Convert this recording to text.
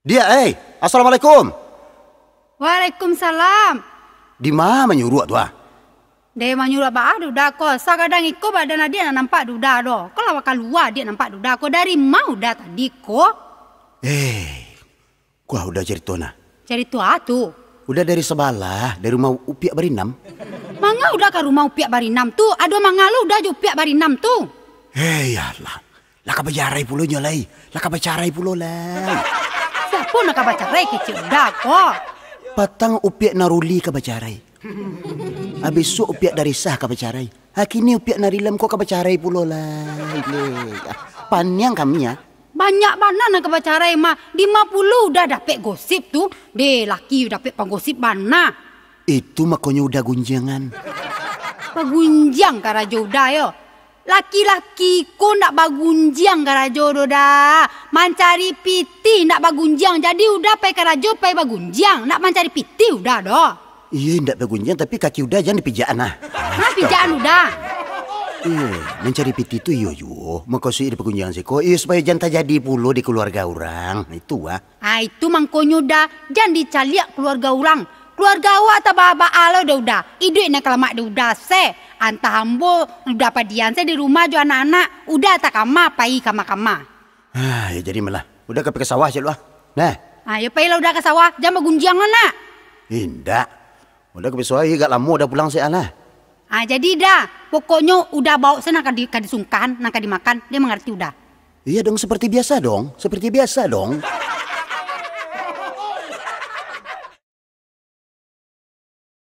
Dia, Assalamualaikum. Waalaikumsalam. Di mana menyuruh tu ah? Dia menyuruh bah duda ko. Sakadang iko badan dia nampak duda do. Kalau keluar dia nampak duda ko dari mau dah tadi ko. Kau udah cerita nah. Cerita tu. Udah dari sebelah, dari rumah Upiak Barinam. Manga udah ke rumah Upiak Barinam tu. Ada manga lu udah Upiak Barinam tu. Yalah. Lah kabajarai pulo nyolai. Lah kabacarai pulo lah. Siapa nak kabacarai kecil udah ko. Patang Upiak naruli kabacarai. Habis su Upiak dari sah kabacarai. Hakini Upiak narilam kok kabacarai pulo lah. Panyang kami ya. Banyak mana nak kabacarai mah. 50 udah dapet gosip tu. Deh laki udah dapet penggosip mana. Itu makanya udah gunjangan. Bagunjang karajo udah yo. Laki-laki ko nak bagunjang karajo do dah. Mancari piti nak bagunjang. Jadi udah pai karajo pai bagunjang. Nak mancari piti udah do. Iya ndak bagunjang tapi kaki udah jangan dipijaan nah. Nah pijaan udah. Mencari piti itu iyo yo. Makasih di pegunjangan siko. Iya supaya jangan terjadi pulo di keluarga orang. Itu ah. Itu mangkonyo dah. Jangan dicaliak keluarga orang. Keluarga awak tak baba alo udah. Iduk nak kelamak udah se. Antah hambo udah padian se di rumah jo anak-anak. Udah tak kama pai kama-kama. Ya jadi malah. Udah ke sawah je lu ah. Nah. Ya pai lah udah ke sawah. Jangan bagunjangan nak. Indak. Udah ke sawah gak lama udah pulang se lah. Jadi dah. Pokoknya udah bawa sana nak disungkan, nak dimakan. Dia mengerti udah. Iya dong seperti biasa dong. Seperti biasa dong.